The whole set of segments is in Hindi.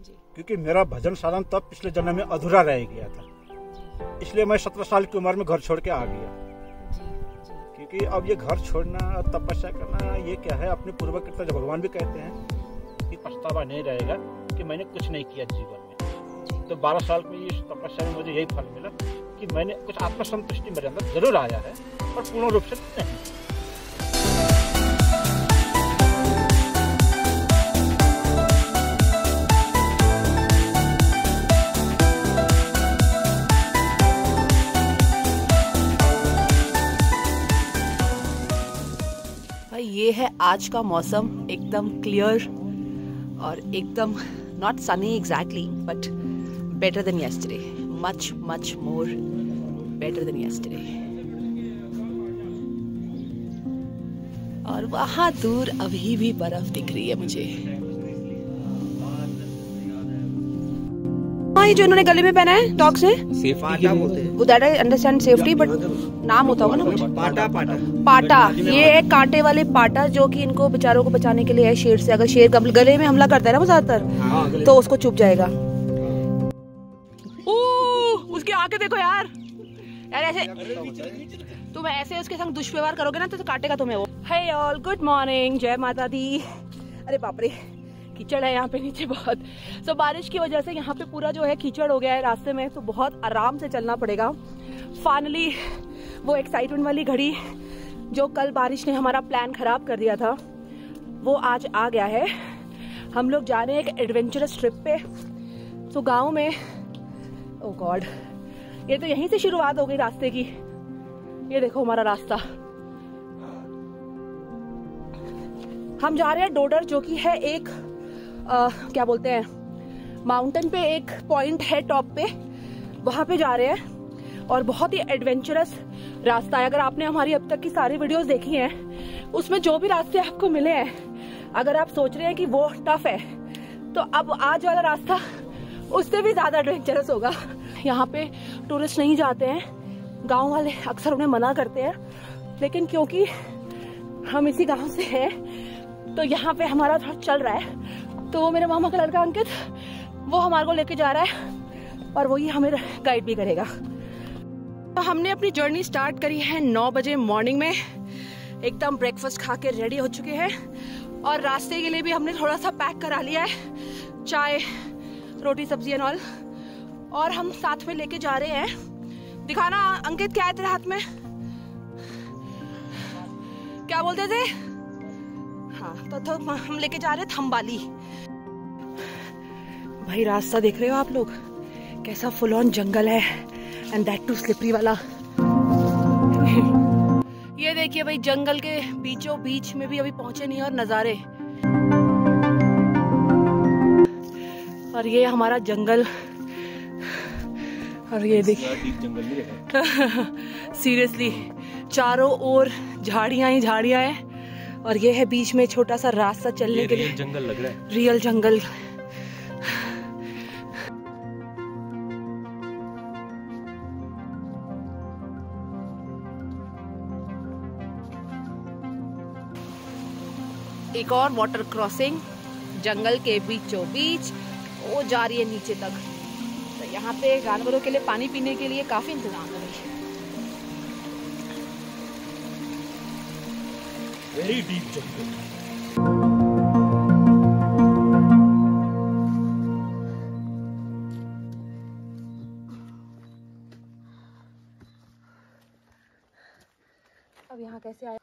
क्योंकि मेरा भजन साधन तब पिछले जन्म में अधूरा रह गया था, इसलिए मैं 17 साल की उम्र में घर छोड़ के आ गया। क्योंकि अब ये घर छोड़ना, तपस्या करना, ये क्या है, अपने पूर्वकृत जो भगवान भी कहते हैं कि पछतावा नहीं रहेगा कि मैंने कुछ नहीं किया जीवन में। तो 12 साल में ये तपस्या में मुझे यही फल मिला कि मैंने कुछ आत्मसंतुष्टि मेरे अंदर जरूर आया है, पर पूर्ण रूप से नहीं। ये है आज का मौसम, एकदम क्लियर और एकदम not Sunny exactly, but better than yesterday, much much more better than yesterday. और वहां दूर अभी भी बर्फ दिख रही है मुझे। ये जो इन्होंने गले में पहना है टॉक्स है, पाटा बोलते हैं। वो that I understand safety, but नाम होता होगा ना कुछ। पाटा ये है कांटे वाले पाटा, जो कि इनको बेचारों को बचाने के लिए है शेर से। अगर शेर गले में हमला करता है ना वो ज्यादातर, तो उसको चुभ जाएगा। उसकी आंखें देखो यार ऐसे तुम ऐसे उसके संग दुष्व्यवहार करोगे ना तो काटेगा तुम्हें वो। हे ऑल, गुड मॉर्निंग, जय माता दी। अरे बाप रे, कीचड़ है यहाँ पे नीचे बहुत। सो बारिश की वजह से यहाँ पे पूरा जो है कीचड़ हो गया है रास्ते में, तो बहुत आराम से चलना पड़ेगा। फाइनली वो एक्साइटमेंट वाली घड़ी जो कल बारिश ने हमारा प्लान खराब कर दिया था, वो आज आ गया है। हम लोग जा रहे हैं एक एडवेंचरस ट्रिप पे। तो गाँव में, ओह गॉड, ये तो यहीं से शुरुआत हो गई रास्ते की। ये देखो हमारा रास्ता। हम जा रहे हैं डोडर, जो कि है एक क्या बोलते हैं, माउंटेन पे एक पॉइंट है टॉप पे, वहां पे जा रहे हैं। और बहुत ही एडवेंचरस रास्ता है। अगर आपने हमारी अब तक की सारी वीडियोस देखी हैं, उसमें जो भी रास्ते आपको मिले हैं, अगर आप सोच रहे हैं कि वो टफ है, तो अब आज वाला रास्ता उससे भी ज्यादा एडवेंचरस होगा। यहाँ पे टूरिस्ट नहीं जाते हैं, गांव वाले अक्सर उन्हें मना करते हैं, लेकिन क्योंकि हम इसी गांव से हैं तो यहाँ पे हमारा थोड़ा चल रहा है। तो वो मेरे मामा का लड़का अंकित, वो हमारे को लेके जा रहा है और वही हमें गाइड भी करेगा। तो हमने अपनी जर्नी स्टार्ट करी है 9 बजे मॉर्निंग में। एकदम ब्रेकफास्ट खा के रेडी हो चुके हैं और रास्ते के लिए भी हमने थोड़ा सा पैक करा लिया है, चाय, रोटी, सब्जी एंड ऑल। और हम साथ में लेके जा रहे हैं, दिखाना अंकित क्या है तेरे हाथ में, क्या बोलते थे? हाँ, तो हम लेके जा रहे हैं थंबाली। भाई रास्ता देख रहे हो आप लोग, कैसा फुल ऑन जंगल है, एंड दैट टू स्लिपरी वाला। ये देखिए भाई, जंगल के बीचों बीच में भी अभी पहुंचे नहीं और नजारे। और ये हमारा जंगल, और ये देखिए सीरियसली चारों ओर झाड़ियां ही झाड़ियां हैं, और ये है बीच में छोटा सा रास्ता चलने के लिए। जंगल लग रहा है, रियल जंगल। एक और वाटर क्रॉसिंग जंगल के बीचों बीच, वो जा रही है नीचे तक। तो यहाँ पे जानवरों के लिए पानी पीने के लिए काफी इंतजाम है। वेरी डीप जंगल। अब यहाँ कैसे आया?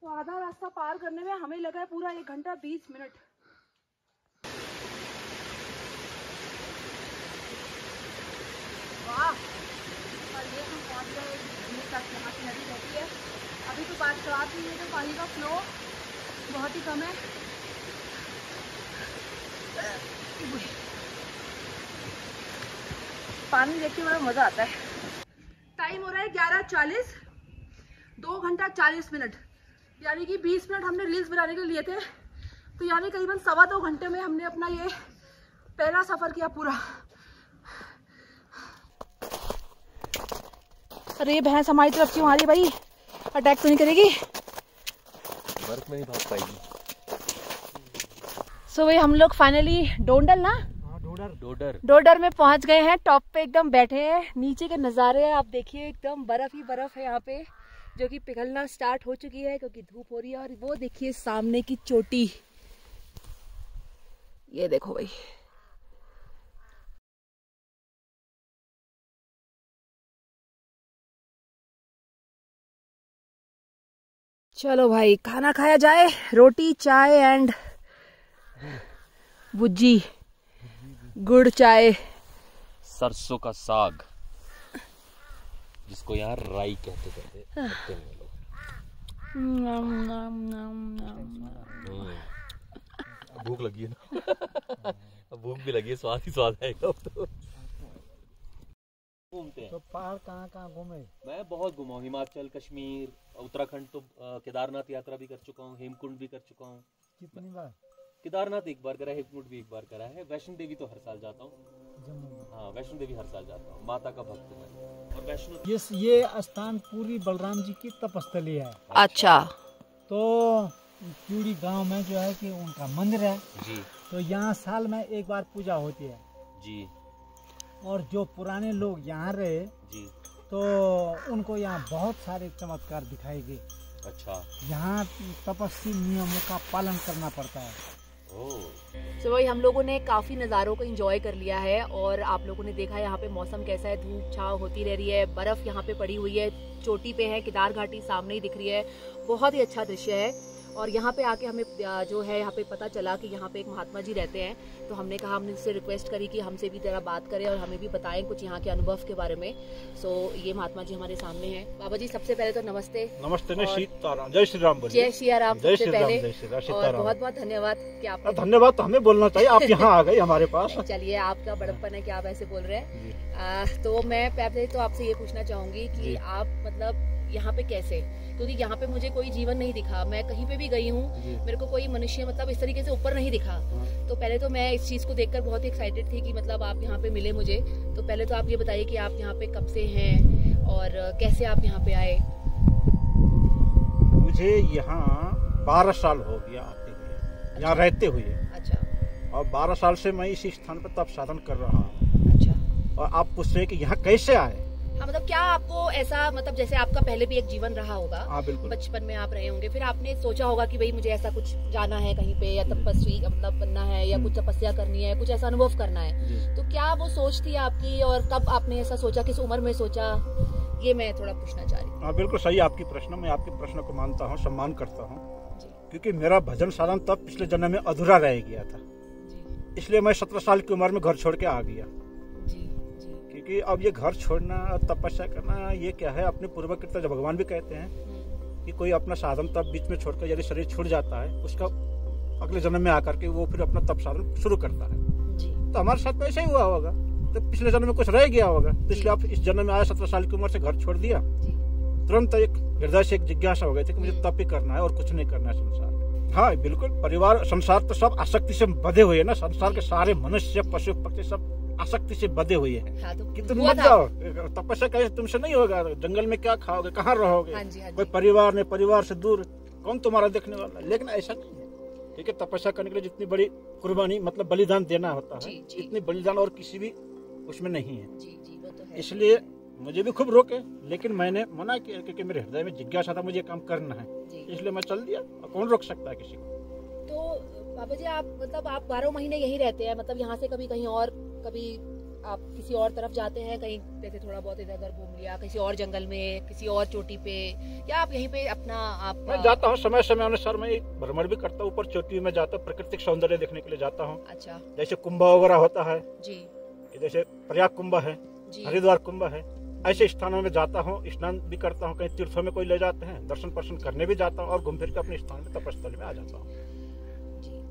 तो आधा रास्ता पार करने में हमें लगा है पूरा 1 घंटा 20 मिनट। वाह! और ये हम पहुंच गए यहाँ की नदी रहती है। अभी तो बात रात हुई है तो पानी का फ्लो बहुत ही कम है। पानी देख के बड़ा मजा आता है। टाइम हो रहा है 11:40, 2 घंटा 40 मिनट, यानी कि 20 मिनट हमने रील्स बनाने के लिए थे। तो यानी करीबन 2.25 घंटे में हमने अपना ये पहला सफर किया पूरा। अरे भैंस हमारी तरफ क्यों आ रही भाई? अटैक तो नहीं करेगी? बर्फ में नहीं भाग पाएगी। सो भाई हम लोग फाइनली डोंडल ना डोडर में पहुंच गए हैं। टॉप पे एकदम बैठे हैं। नीचे के नज़ारे आप देखिए, एकदम बर्फ ही बर्फ है यहाँ पे, जो कि पिघलना स्टार्ट हो चुकी है क्योंकि धूप हो रही है। और वो देखिए सामने की चोटी, ये देखो भाई। चलो भाई खाना खाया जाए। रोटी चाय एंड भुज्जी, गुड़ चाय, सरसों का साग जिसको यहाँ राई कहते हैं लोग। भूख लगी है ना? भूख भी लगी है, स्वाद ही स्वाद आएगा। तो घूमते हैं। तो पहाड़ कहाँ घूमे? मैं बहुत घुमा हूँ, हिमाचल, कश्मीर, उत्तराखंड, तो केदारनाथ यात्रा भी कर चुका हूँ, हेमकुंड भी कर चुका हूँ। कितनी बार? केदारनाथ एक बार करा है, हेमकुंड भी एक बार करा है। वैष्णो देवी तो हर साल जाता हूँ। जम्मू? हाँ, वैष्णो देवी हर साल जाता हूँ, माता का भक्त हूँ मैं। और वैष्णो ये स्थान पूरी बलराम जी की तपस्थली है। अच्छा। तो पूरी गांव में जो है कि उनका मंदिर है जी। तो यहाँ साल में एक बार पूजा होती है जी। और जो पुराने लोग यहाँ रहे जी तो उनको यहाँ बहुत सारे चमत्कार दिखाई गए। अच्छा। यहाँ तपस्वी नियमों का पालन करना पड़ता है। तो वही हम लोगों ने काफ़ी नज़ारों को एंजॉय कर लिया है। और आप लोगों ने देखा यहाँ पे मौसम कैसा है, धूप छाव होती रह रही है, बर्फ़ यहाँ पे पड़ी हुई है, चोटी पे है, केदार घाटी सामने ही दिख रही है। बहुत ही अच्छा दृश्य है। और यहाँ पे आके हमें जो है यहाँ पे पता चला कि यहाँ पे एक महात्मा जी रहते हैं। तो हमने कहा, हमने उससे रिक्वेस्ट करी कि हमसे भी जरा बात करें और हमें भी बताएं कुछ यहाँ के अनुभव के बारे में। सो ये महात्मा जी हमारे सामने हैं। बाबा जी सबसे पहले तो नमस्ते। नमस्ते। सीताराम, जय श्री राम। जय श्री राम। सबसे पहले और बहुत बहुत धन्यवाद कि आप। धन्यवाद तो हमें बोलना चाहिए, आप यहाँ आ गए हमारे पास। चलिए, आपका बड़प्पन है कि आप ऐसे बोल रहे हैं। तो मैं पहले तो आपसे ये पूछना चाहूंगी कि आप मतलब यहाँ पे कैसे, क्योंकि यहाँ पे मुझे कोई जीवन नहीं दिखा। मैं कहीं पे भी गई हूँ, मेरे को कोई मनुष्य मतलब इस तरीके से ऊपर नहीं दिखा। तो पहले तो मैं इस चीज को देखकर बहुत ही एक्साइटेड थी कि मतलब आप यहाँ पे मिले मुझे। तो पहले तो आप ये बताइए कि आप यहाँ पे कब से हैं और कैसे आप यहाँ पे आए? मुझे यहाँ 12 साल हो गया आते हुए, यहाँ रहते हुए। अच्छा। और 12 साल से मैं इसी स्थान पर तप साधन कर रहा हूँ। अच्छा। और आप पूछ रहे कि यहाँ कैसे आए? हाँ, मतलब क्या आपको ऐसा, मतलब जैसे आपका पहले भी एक जीवन रहा होगा। हाँ, बिल्कुल। बचपन में आप रहे होंगे, फिर आपने सोचा होगा कि भाई मुझे ऐसा कुछ जाना है कहीं पे, या तपस्वी मतलब बनना है, या कुछ तपस्या करनी है, कुछ ऐसा अनुभव करना है। तो क्या वो सोच थी आपकी, और कब आपने ऐसा सोचा, किस उम्र में सोचा, ये मैं थोड़ा पूछना चाह रही हूँ। हाँ, बिल्कुल सही आपकी प्रश्न। मैं आपके प्रश्न को मानता हूँ, सम्मान करता हूँ, क्योंकि मेरा भजन साधन तब पिछले जन्म में अधूरा रह गया था। इसलिए मैं 17 साल की उम्र में घर छोड़ के आ गया। क्योंकि अब ये घर छोड़ना, तपस्या करना, ये क्या है, अपने पूर्व कृत्य, जब भगवान भी कहते हैं कि कोई अपना साधन तब बीच में छोड़कर यदि शरीर छूट जाता है, उसका अगले जन्म में आकर के वो फिर अपना तप साधन शुरू करता है। तो हमारे साथ ऐसा ही हुआ होगा, तो पिछले जन्म में कुछ रह गया होगा, तो इसलिए आप इस जन्म में आए, 17 साल की उम्र से घर छोड़ दिया। तुरंत एक हृदय से एक जिज्ञासा हो गई थी कि मुझे तप ही करना है और कुछ नहीं करना है संसार में। हाँ, बिल्कुल। परिवार, संसार तो सब आसक्ति से बधे हुए है ना। संसार के सारे मनुष्य, पशु पक्षी सब आसक्ति से बधे हुए हैं। हाँ, तो कि तुम मत जाओ, तपस्या कैसे तुमसे नहीं होगा, जंगल में क्या खाओगे, कहाँ रहोगे। हाँ जी, हाँ जी। कोई परिवार नहीं, परिवार से दूर, कौन तुम्हारा देखने वाला है। लेकिन ऐसा नहीं है, ठीक है। तपस्या करने के लिए जितनी बड़ी कुर्बानी, मतलब बलिदान देना होता है, इतनी बलिदान और किसी भी उसमें नहीं है। वो तो है। इसलिए मुझे भी खूब रोके, लेकिन मैंने मना किया, क्योंकि मेरे हृदय में जिज्ञासा था, मुझे काम करना है, इसलिए मैं चल दिया। और कौन रोक सकता है किसी को। तो बाबा जी आप मतलब आप 12 महीने यही रहते हैं, मतलब यहाँ से कभी कहीं और, कभी आप किसी और तरफ जाते हैं, कहीं जैसे थोड़ा बहुत इधर उधर घूम लिया, किसी और जंगल में, किसी और चोटी पे, या आप यहीं पे अपना आप? मैं जाता हूँ समय समय अनुसार, मैं भ्रमण भी करता हूँ, ऊपर चोटी में जाता हूँ, प्राकृतिक सौंदर्य देखने के लिए जाता हूँ। अच्छा। जैसे कुंभ वगैरह होता है जी, जैसे प्रयाग कुंभ है, हरिद्वार कुंभ है, ऐसे स्थानों में जाता हूँ, स्नान भी करता हूँ, कहीं तीर्थों में कोई ले जाते हैं, दर्शन पर्शन करने भी जाता हूँ, और घूम फिर के अपने स्थान में तपस्थल में आ जाता हूँ।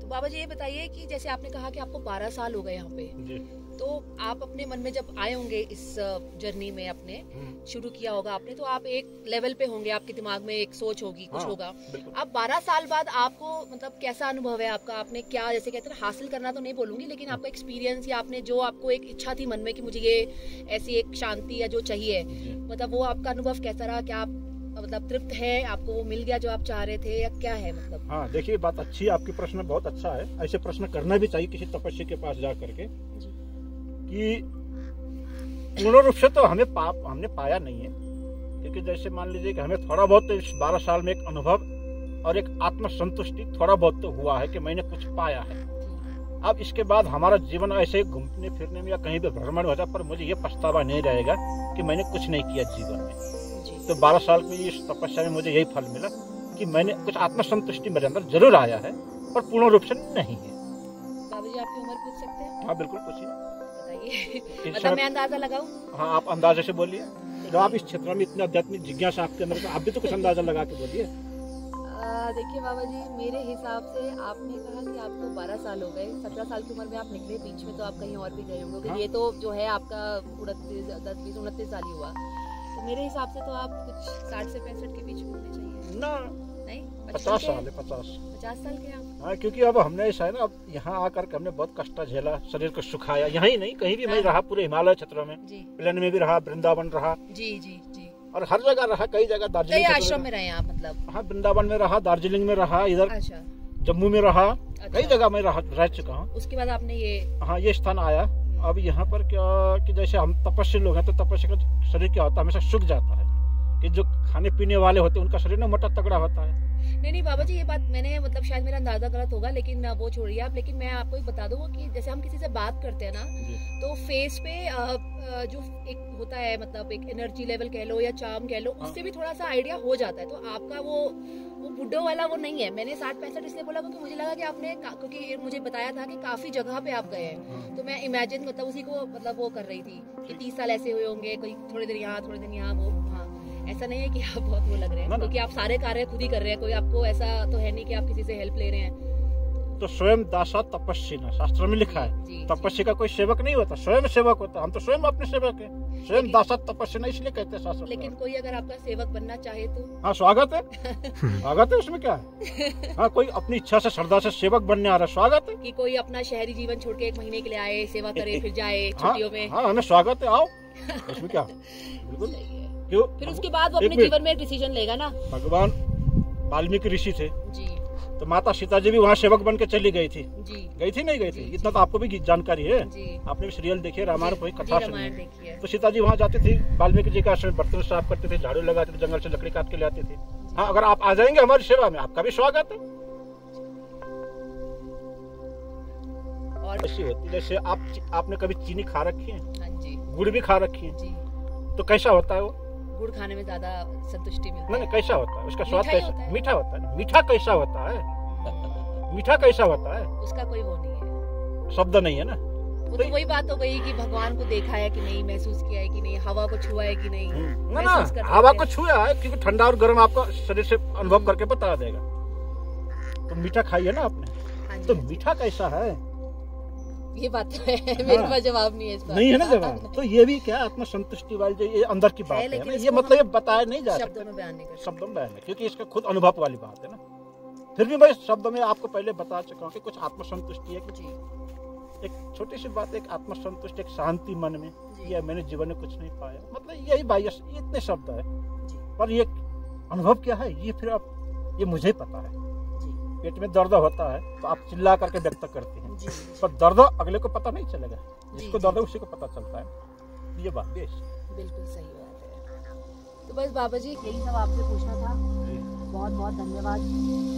तो बाबा जी ये बताइए कि जैसे आपने कहा कि आपको 12 साल हो गए यहाँ पे जी, तो आप अपने मन में जब आए होंगे इस जर्नी में, अपने शुरू किया होगा आपने, तो आप एक लेवल पे होंगे, आपके दिमाग में एक सोच होगी, कुछ होगा। अब 12 साल बाद आपको मतलब कैसा अनुभव है आपका? आपने क्या, जैसे कहते हैं हासिल करना तो नहीं बोलूंगी, लेकिन आपका एक्सपीरियंस, या आपने जो आपको एक इच्छा थी मन में कि मुझे ये ऐसी एक शांति या जो चाहिए, मतलब वो आपका अनुभव कैसा रहा? क्या आप मतलब तृप्त है, आपको वो मिल गया जो आप चाह रहे थे, या क्या है मतलब? हाँ देखिए, बात अच्छी है आपकी, प्रश्न बहुत अच्छा है। ऐसे प्रश्न करना भी चाहिए किसी तपस्वी के पास जा करके कि पूर्ण रूप से तो हमने पाया नहीं है, क्योंकि जैसे मान लीजिए कि हमें थोड़ा बहुत इस 12 साल में एक अनुभव और एक आत्मसंतुष्टि थोड़ा बहुत तो हुआ है कि मैंने कुछ पाया है। अब इसके बाद हमारा जीवन ऐसे घूमने फिरने में या कहीं भी भ्रमण हो जाए, पर मुझे ये पछतावा नहीं रहेगा कि मैंने कुछ नहीं किया जीवन में। तो 12 साल की इस तपस्या में मुझे यही फल मिला कि मैंने कुछ आत्मसंतुष्टि मेरे अंदर जरूर आया है, पर पूर्ण रूप से नहीं है। बाबूजी आपकी उम्र पूछ सकते हैं? हाँ बिल्कुल पूछिए, बताइए। मतलब मैं अंदाजा लगाऊं? हाँ आप अंदाजे से बोलिए। जब आप इस क्षेत्र में इतने आध्यात्मिक जिज्ञासा आपके अंदर, तो आप भी तो कुछ अंदाजा लगा के बोलिए। देखिए बाबा जी, मेरे हिसाब से आपने कहा कि आपको 12 साल हो गए, 17 साल की उम्र में आप निकले, बीच में तो आप कहीं और भी गए होंगे। हाँ? ये तो जो है आपका 29 साल ही हुआ, तो मेरे हिसाब से तो आप कुछ 60 से 65 के बीच में होने चाहिए ना। नहीं, 50 साल है, 50 साल के आप? हाँ, क्योंकि अब हमने ऐसा है ना, अब यहाँ आकर के हमने बहुत कष्ट झेला, शरीर को सुखाया। यहाँ ही नहीं, कहीं भी मैं रहा, पूरे हिमालय क्षेत्रों में, प्लेन में भी रहा, वृंदावन रहा, जी जी जी, और हर जगह रहा, कई जगह दार्जिलिंग आश्रम में रहे आप मतलब? हाँ, वृंदावन में रहा, दार्जिलिंग में रहा, इधर अच्छा, जम्मू में रहा, कई जगह मैं रह चुका हूँ। उसके बाद आपने ये, हाँ, ये स्थान आया। अब यहाँ पर क्या कि जैसे हम तपस्वी लोग हैं, तो तपस्या का शरीर क्या होता है, हमेशा सूख जाता है। कि जो खाने पीने वाले होते हैं उनका शरीर ना मोटा तगड़ा होता है। नहीं बाबा जी, ये बात मैंने मतलब शायद मेरा अंदाजा गलत होगा, लेकिन वो छोड़िए आप। लेकिन मैं आपको एक बता दूं कि जैसे हम किसी से बात करते हैं ना, तो फेस पे जो एक होता है, मतलब एक एनर्जी लेवल कह लो या चार्म कह लो, उससे भी थोड़ा सा आइडिया हो जाता है। तो आपका वो बुड्ढो वाला वो नहीं है। मैंने 60-65 इसलिए बोला क्योंकि मुझे लगा कि आपने, क्योंकि मुझे बताया था कि काफी जगह पे आप गए हैं, तो मैं इमेजिन मतलब उसी को मतलब वो कर रही थी कि 30 साल ऐसे हुए होंगे, कोई थोड़ी देर यहाँ थोड़ी देर यहाँ, वो हाँ। ऐसा नहीं है कि आप बहुत वो लग रहे हैं, क्योंकि आप सारे कार्य खुद ही कर रहे हैं, कोई आपको ऐसा तो है नहीं कि आप किसी से हेल्प ले रहे हैं। तो स्वयं दासा तपस्वी ना, शास्त्र में लिखा है, तपस्वी का कोई सेवक नहीं होता, स्वयं सेवक होता। हम तो स्वयं अपने सेवक हैं, स्वयं दासा तपस्वी ना, इसलिए कहते हैं शास्त्र। लेकिन कोई अगर आपका सेवक बनना चाहे तो? हाँ, स्वागत है। स्वागत है, उसमें क्या है। हाँ, कोई अपनी इच्छा से श्रद्धा से सेवक बनने आ रहा है, स्वागत है। कि कोई अपना शहरी जीवन छोड़ के 1 महीने के लिए आए, सेवा करे, फिर जाए छुट्टियों में। हाँ, हमें स्वागत है, आओ, इसमें क्या। बिल्कुल। क्यों? फिर उसके बाद वो अपने जीवन में एक डिसीजन लेगा ना। भगवान वाल्मीकि ऋषि थे जी, तो माता सीता जी भी वहाँ सेवक बन के चली गई थी जी। गई थी नहीं गई थी, इतना तो आपको भी जानकारी है जी। आपने भी सीरियल देखे, रामायण कोई कथा सुनी। देखिए, तो सीता जी वहाँ जाती थी, वाल्मीकि जी का आश्रम, बर्तन साफ करते थे, झाड़ू लगाते थे, जंगल से लकड़ी काट के ले आते थे। हाँ, अगर आप आ जाएंगे हमारी सेवा में, आपका भी स्वागत है। और ऐसी होती जैसे आपने कभी चीनी खा रखी है? हाँ जी। गुड़ भी खा रखी है जी। तो कैसा होता है वो? गुड़ खाने में ज्यादा संतुष्टि मिलती है। नहीं, कैसा होता है उसका स्वाद? मीठा ही कैसा? होता है। मीठा होता है। मीठा कैसा होता है? मीठा कैसा होता है? उसका कोई वो नहीं है, शब्द नहीं है ना। वो तो वही बात हो गई कि भगवान को देखा है कि नहीं, महसूस किया है कि नहीं, हवा को छुआ है कि नहीं। ना, हवा को छुआ है, क्योंकि ठंडा और गर्म आपका शरीर से अनुभव करके बता देगा। तो मीठा खाई है ना आपने, तो मीठा कैसा है? ये बात तो है, मेरे पास जवाब नहीं है इस बात। नहीं है ना जवाब। तो ये भी क्या आत्मसंतुष्टि वाली जो ये अंदर की बात है ना, ये मतलब ये बताया नहीं जा सकता शब्दों में बयान नहीं कर सकते। शब्दों में बयान नहीं, क्योंकि इसका खुद अनुभव वाली बात है ना। फिर भी मैं शब्द में आपको पहले बता चुका हूँ कि कुछ आत्मसंतुष्टि है। एक छोटी सी बात, एक आत्मसंतुष्टि, एक शांति मन में, ये मैंने जीवन में कुछ नहीं पाया, मतलब यही बाह्य इतने शब्द है। पर ये अनुभव क्या है, ये फिर अब ये मुझे पता है। पेट में दर्द होता है तो आप चिल्ला करके व्यक्त करते हैं, पर दर्द अगले को पता नहीं चलेगा, जिसको दर्द है उसी को पता चलता है। ये बात बिल्कुल सही बात है। तो बस बाबा जी यही सब आपसे पूछना था। बहुत बहुत धन्यवाद।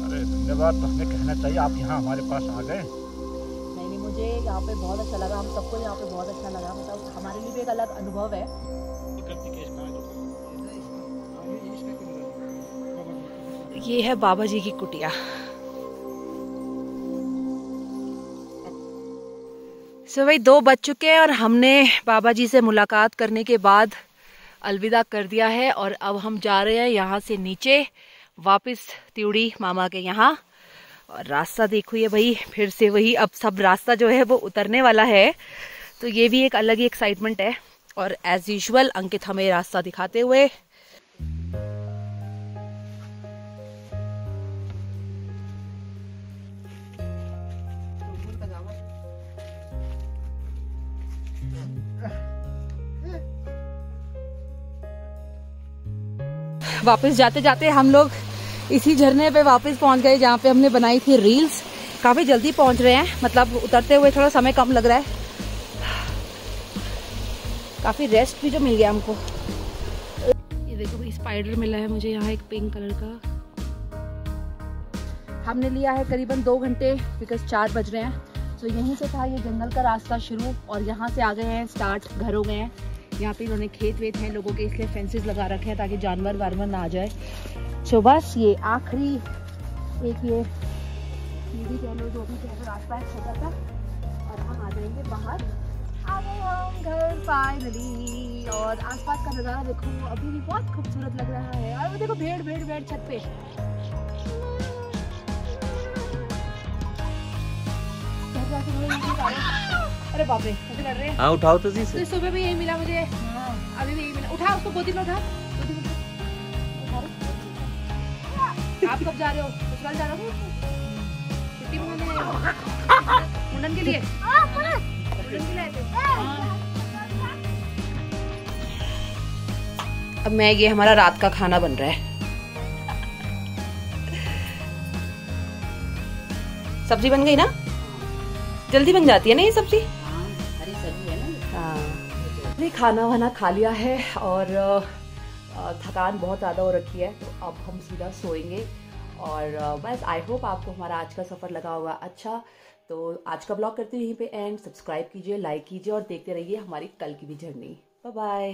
अरे धन्यवाद तो हमें कहना चाहिए, आप यहाँ हमारे पास आ गए। नहीं, मुझे यहाँ पे बहुत अच्छा लगा, हम सबको यहाँ पे बहुत अच्छा लगा, मतलब हमारे लिए भी एक अलग अनुभव है। ये है बाबा जी की कुटिया। भाई 2 बज चुके हैं और हमने बाबा जी से मुलाकात करने के बाद अलविदा कर दिया है, और अब हम जा रहे हैं यहाँ से नीचे वापस त्यूड़ी मामा के यहाँ। और रास्ता देखो ये भाई, फिर से वही, अब सब रास्ता जो है वो उतरने वाला है, तो ये भी एक अलग ही एक्साइटमेंट है। और एज यूजुअल अंकित हमें रास्ता दिखाते हुए वापस जाते जाते हम लोग इसी झरने पे वापस पहुंच गए जहाँ पे हमने बनाई थी रील्स। काफी जल्दी पहुंच रहे हैं, मतलब उतरते हुए थोड़ा समय कम लग रहा है। काफी रेस्ट भी जो मिल गया हमको। ये देखो भाई, स्पाइडर मिला है मुझे यहाँ, एक पिंक कलर का। हमने लिया है करीबन 2 घंटे, बिकॉज 4 बज रहे हैं। तो यहीं से था ये जंगल का रास्ता शुरू, और यहाँ से आ गए हैं स्टार्ट, घर हो गए हैं। यहाँ पे इन्होंने खेत वेत हैं लोगों के, इसलिए फेंसेस लगा रखे हैं ताकि जानवर वारवर ना आ जाए। सो बस ये आखिरी एक ये सीढ़ी कह लो, जो भी कह लो, रास्ता है छोटा सा, और हम आ जाएंगे बाहर। आ गए हम घर फाइनली। और आसपास का नज़ारा देखो, अभी भी बहुत खूबसूरत लग रहा है। और वो देखो भेड़ भेड़ भेड़ छत पे। अरे बाप रे, कैसे कर रहे हैं? हाँ उठाओ तो जी से। तो सुबह भी यही मिला मुझे, अभी भी यही मिला। उठा उसको, गोदी में उठा। आप कब जा रहे हो? ससुराल जा रहे हो? छुट्टी में मुंडन के लिए? मुंडन के लिए आए थे? अब मैं, ये हमारा रात का खाना बन रहा है। सब्जी बन गई ना? जल्दी बन जाती है ना ये सब्जी? हरी सब्जी है ना। हाँ, खाना वाना खा लिया है और थकान बहुत ज़्यादा हो रखी है, तो अब हम सीधा सोएंगे। और बस आई होप आपको हमारा आज का सफ़र लगा होगा अच्छा। तो आज का ब्लॉग करते हुए यहीं पे एंड। सब्सक्राइब कीजिए, लाइक कीजिए और देखते रहिए हमारी कल की भी जर्नी। Bye bye.